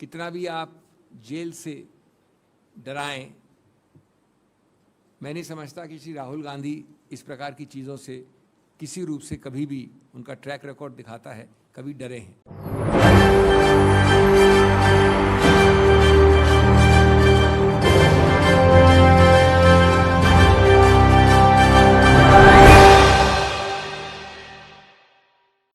कितना भी आप जेल से डराएं, मैं नहीं समझता कि श्री राहुल गांधी इस प्रकार की चीज़ों से किसी रूप से कभी भी, उनका ट्रैक रिकॉर्ड दिखाता है, कभी डरे हैं।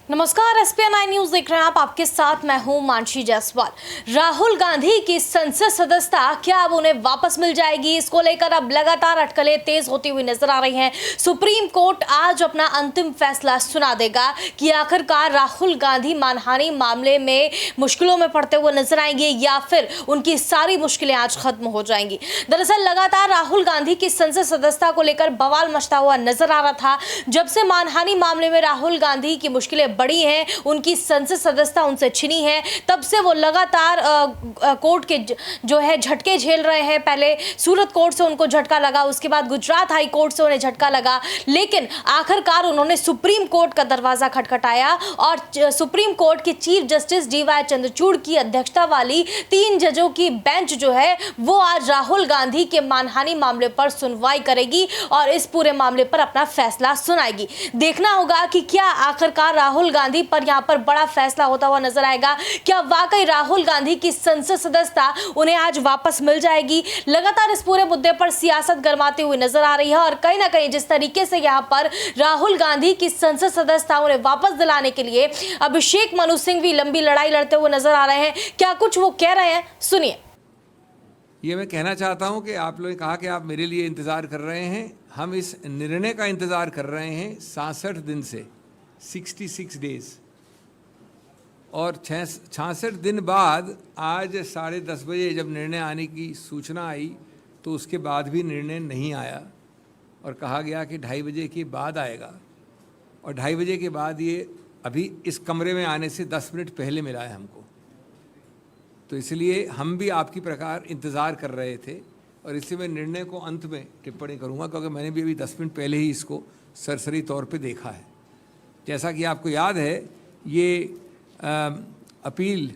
नमस्कार, SPN9 न्यूज देख रहे हैं आप। आपके साथ मैं हूं मानसी जायसवाल। राहुल गांधी की संसद सदस्यता क्या अब उन्हें वापस मिल जाएगी? इसको लेकर अब लगातार अटकलें तेज होती हुई नजर आ रही हैं। सुप्रीम कोर्ट आज अपना अंतिम फैसला सुना देगा कि आखिरकार राहुल गांधी मानहानि मामले में मुश्किलों में पड़ते हुए नजर आएंगे या फिर उनकी सारी मुश्किलें आज खत्म हो जाएंगी। दरअसल लगातार राहुल गांधी की संसद सदस्यता को लेकर बवाल मचता हुआ नजर आ रहा था। जब से मानहानि मामले में राहुल गांधी की मुश्किलें बड़ी हैं, उनकी संसद सदस्यता उनसे छिनी है, तब से वो लगातार कोर्ट के जो है झटके झेल रहे हैं। पहले सूरत कोर्ट से उनको झटका लगा, उसके बाद गुजरात हाई कोर्ट से उन्हें झटका लगा, लेकिन आखिरकार उन्होंने सुप्रीम कोर्ट का दरवाजा खटखटाया और सुप्रीम कोर्ट के चीफ जस्टिस DY चंद्रचूड़ की अध्यक्षता वाली 3 जजों की बेंच जो है वो आज राहुल गांधी के मानहानि मामले पर सुनवाई करेगी और इस पूरे मामले पर अपना फैसला सुनाएगी। देखना होगा कि क्या आखिरकार राहुल गांधी पर यहां पर बड़ा फैसला होता हुआ नजर आएगा। क्या वाकई राहुल गांधी की संसद सदस्यता उन्हें आज वापस मिल जाएगी? लगातार इस पूरे मुद्दे पर सियासत गरमाती हुई नजर आ रही है और कहीं ना कहीं जिस तरीके से यहां पर राहुल गांधी की संसद सदस्यता उन्हें वापस दिलाने के लिए अभिषेक मनु सिंह भी लंबी लड़ाई लड़ते हुए नजर आ रहे हैं। क्या कुछ वो कह रहे हैं, सुनिए। ये मैं कहना चाहता हूं कि आप लोगों ने कहा कि आप मेरे लिए इंतज़ार कर रहे हैं। हम इस निर्णय का इंतज़ार कर रहे हैं 66 दिन से, 66 डेज, और 66 दिन बाद आज 10:30 बजे जब निर्णय आने की सूचना आई तो उसके बाद भी निर्णय नहीं आया और कहा गया कि 2:30 बजे के बाद आएगा। और 2:30 बजे के बाद ये अभी इस कमरे में आने से 10 मिनट पहले मिला है हमको। तो इसलिए हम भी आपकी प्रकार इंतज़ार कर रहे थे और इसलिए मैं निर्णय को अंत में टिप्पणी करूँगा, क्योंकि मैंने भी अभी 10 मिनट पहले ही इसको सरसरी तौर पे देखा है। जैसा कि आपको याद है, ये अपील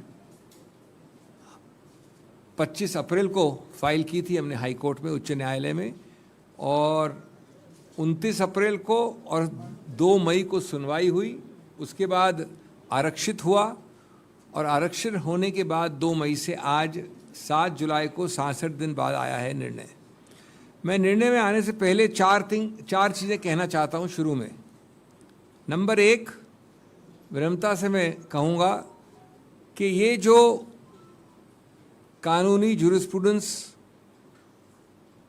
25 अप्रैल को फाइल की थी हमने हाई कोर्ट में, उच्च न्यायालय में, और 29 अप्रैल को और 2 मई को सुनवाई हुई। उसके बाद आरक्षित हुआ और आरक्षित होने के बाद 2 मई से आज 7 जुलाई को 66 दिन बाद आया है निर्णय। मैं निर्णय में आने से पहले 4 चीज़ें कहना चाहता हूँ शुरू में। नंबर 1, विनम्रता से मैं कहूँगा कि ये जो कानूनी जुरिस्प्रूडेंस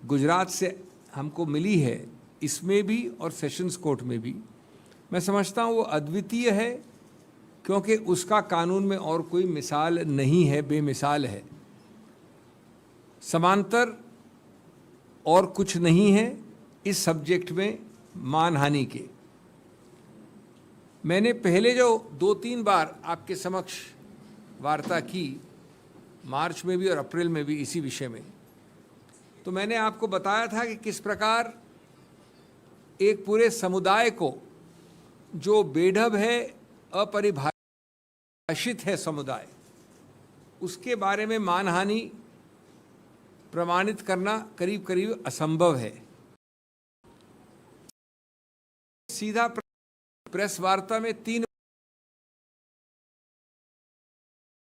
गुजरात से हमको मिली है, इसमें भी और सेशंस कोर्ट में भी, मैं समझता हूँ वो अद्वितीय है, क्योंकि उसका कानून में और कोई मिसाल नहीं है, बेमिसाल है। समांतर और कुछ नहीं है इस सब्जेक्ट में मानहानि के। मैंने पहले जो 2-3 बार आपके समक्ष वार्ता की, मार्च में भी और अप्रैल में भी इसी विषय में, तो मैंने आपको बताया था कि किस प्रकार एक पूरे समुदाय को, जो बेढब है, अपरिभाषित है समुदाय, उसके बारे में मानहानि प्रमाणित करना करीब करीब असंभव है। सीधा प्रेस वार्ता में 3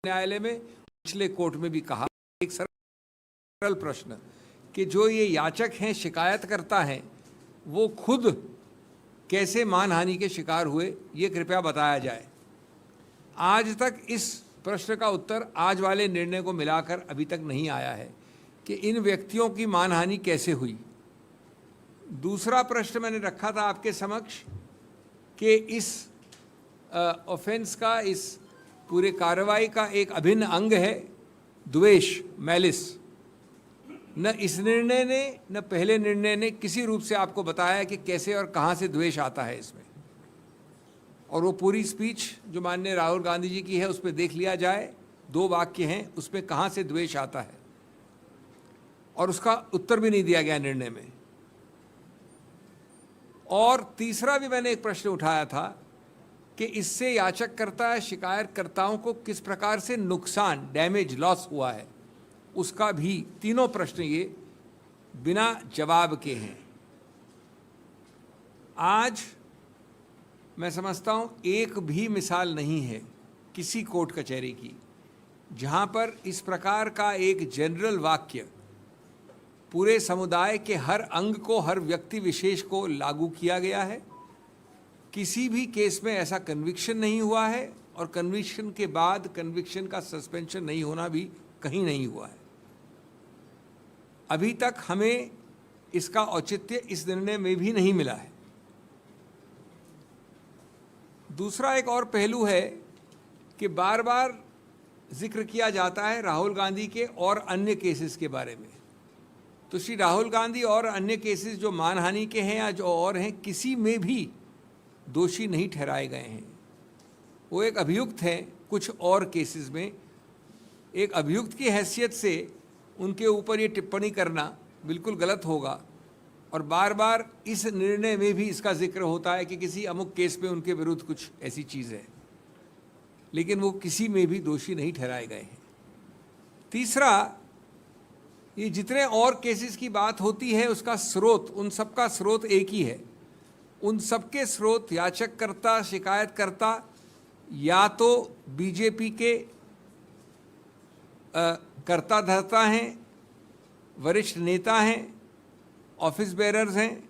न्यायालय में, पिछले कोर्ट में भी कहा, एक सरल प्रश्न कि जो ये याचक हैं, शिकायतकर्ता हैं, वो खुद कैसे मानहानि के शिकार हुए, ये कृपया बताया जाए। आज तक इस प्रश्न का उत्तर आज वाले निर्णय को मिलाकर अभी तक नहीं आया है कि इन व्यक्तियों की मानहानि कैसे हुई। दूसरा प्रश्न मैंने रखा था आपके समक्ष कि इस ऑफेंस का, इस पूरे कार्रवाई का एक अभिन्न अंग है द्वेष, मैलिस। न इस निर्णय ने न पहले निर्णय ने किसी रूप से आपको बताया कि कैसे और कहाँ से द्वेष आता है इसमें। और वो पूरी स्पीच जो माननीय राहुल गांधी जी की है, उस पर देख लिया जाए, 2 वाक्य हैं, उसमें कहाँ से द्वेष आता है, और उसका उत्तर भी नहीं दिया गया निर्णय में। और तीसरा भी मैंने एक प्रश्न उठाया था कि इससे याचककर्ता शिकायतकर्ताओं को किस प्रकार से नुकसान, डैमेज, लॉस हुआ है, उसका भी तीनों प्रश्न ये बिना जवाब के हैं। आज मैं समझता हूँ एक भी मिसाल नहीं है किसी कोर्ट कचहरी की जहाँ पर इस प्रकार का एक जनरल वाक्य पूरे समुदाय के हर अंग को, हर व्यक्ति विशेष को लागू किया गया है। किसी भी केस में ऐसा कन्विक्शन नहीं हुआ है और कन्विक्शन के बाद कन्विक्शन का सस्पेंशन नहीं होना भी कहीं नहीं हुआ है। अभी तक हमें इसका औचित्य इस निर्णय में भी नहीं मिला है। दूसरा एक और पहलू है कि बार बार जिक्र किया जाता है राहुल गांधी के और अन्य केसेस के बारे में। तो श्री राहुल गांधी और अन्य केसेस जो मानहानि के हैं या जो और हैं, किसी में भी दोषी नहीं ठहराए गए हैं। वो एक अभियुक्त हैं कुछ और केसेस में। एक अभियुक्त की हैसियत से उनके ऊपर ये टिप्पणी करना बिल्कुल गलत होगा और बार बार इस निर्णय में भी इसका जिक्र होता है कि किसी अमुक केस में उनके विरुद्ध कुछ ऐसी चीज़ है, लेकिन वो किसी में भी दोषी नहीं ठहराए गए हैं। तीसरा, ये जितने और केसेस की बात होती है उसका स्रोत, उन सब का स्रोत एक ही है। उन सबके स्रोत याचककर्ता, शिकायतकर्ता या तो बीजेपी के कर्ता धर्ता हैं, वरिष्ठ नेता हैं, ऑफिस बेरर्स हैं,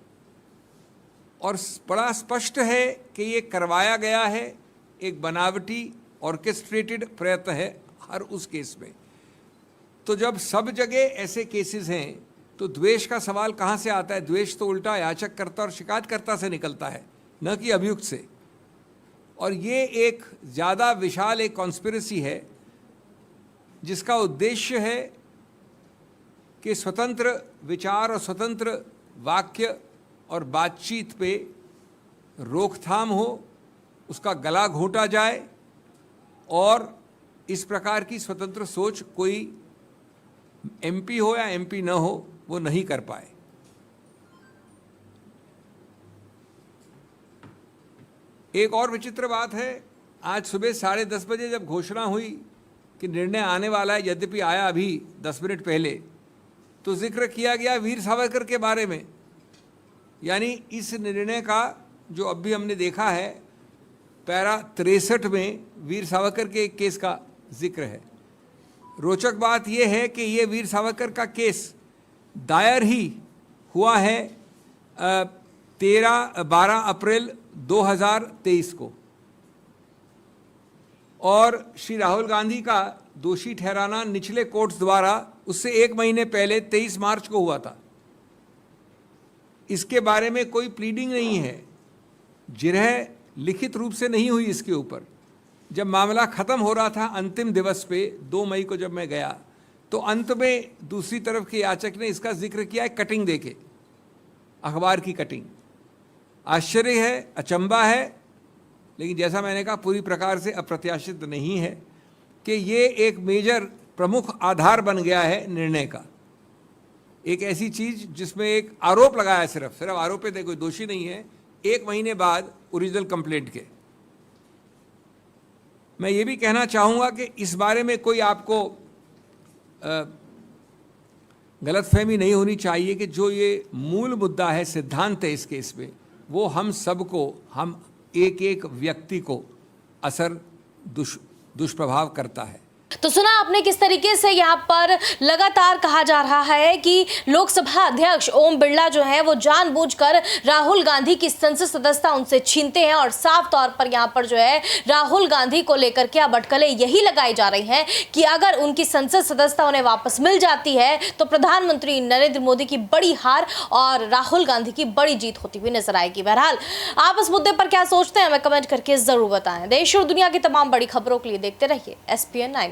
और बड़ा स्पष्ट है कि ये करवाया गया है, एक बनावटी ऑर्केस्ट्रेटेड प्रयत्न है हर उस केस में। तो जब सब जगह ऐसे केसेस हैं तो द्वेष का सवाल कहाँ से आता है? द्वेष तो उल्टा याचककर्ता और शिकायतकर्ता से निकलता है, न कि अभियुक्त से। और ये एक ज़्यादा विशाल एक कॉन्स्पिरेसी है जिसका उद्देश्य है कि स्वतंत्र विचार और स्वतंत्र वाक्य और बातचीत पे रोकथाम हो, उसका गला घोंटा जाए और इस प्रकार की स्वतंत्र सोच कोई एमपी हो या एमपी न हो वो नहीं कर पाए। एक और विचित्र बात है, आज सुबह 10:30 बजे जब घोषणा हुई कि निर्णय आने वाला है, यद्यपि आया अभी 10 मिनट पहले, तो जिक्र किया गया वीर सावरकर के बारे में। यानी इस निर्णय का जो अभी हमने देखा है, पैरा 63 में वीर सावरकर के एक केस का जिक्र है। रोचक बात यह है कि ये वीर सावरकर का केस दायर ही हुआ है 12 अप्रैल 2023 को, और श्री राहुल गांधी का दोषी ठहराना निचले कोर्ट्स द्वारा उससे 1 महीने पहले 23 मार्च को हुआ था। इसके बारे में कोई प्लीडिंग नहीं है, जिरह लिखित रूप से नहीं हुई इसके ऊपर। जब मामला ख़त्म हो रहा था अंतिम दिवस पे 2 मई को जब मैं गया, तो अंत में दूसरी तरफ के याचक ने इसका जिक्र किया है कटिंग देके, अखबार की कटिंग। आश्चर्य है, अचंबा है, लेकिन जैसा मैंने कहा पूरी प्रकार से अप्रत्याशित नहीं है कि ये एक मेजर प्रमुख आधार बन गया है निर्णय का। एक ऐसी चीज़ जिसमें एक आरोप लगाया है, सिर्फ आरोप है, कोई दोषी नहीं है, 1 महीने बाद ओरिजिनल कंप्लेंट के। मैं ये भी कहना चाहूँगा कि इस बारे में कोई आपको गलतफहमी नहीं होनी चाहिए कि जो ये मूल मुद्दा है, सिद्धांत है इस केस में, वो हम सबको, हम एक एक व्यक्ति को असर दुष्प्रभाव करता है। तो सुना आपने किस तरीके से यहाँ पर लगातार कहा जा रहा है कि लोकसभा अध्यक्ष ओम बिरला जो है वो जानबूझकर राहुल गांधी की संसद सदस्यता उनसे छीनते हैं, और साफ तौर पर यहाँ पर जो है राहुल गांधी को लेकर के अब अटकलें यही लगाई जा रही हैं कि अगर उनकी संसद सदस्यता उन्हें वापस मिल जाती है तो प्रधानमंत्री नरेंद्र मोदी की बड़ी हार और राहुल गांधी की बड़ी जीत होती हुई नजर आएगी। बहरहाल आप इस मुद्दे पर क्या सोचते हैं हमें कमेंट करके जरूर बताएं। देश और दुनिया की तमाम बड़ी खबरों के लिए देखते रहिए SPN 9।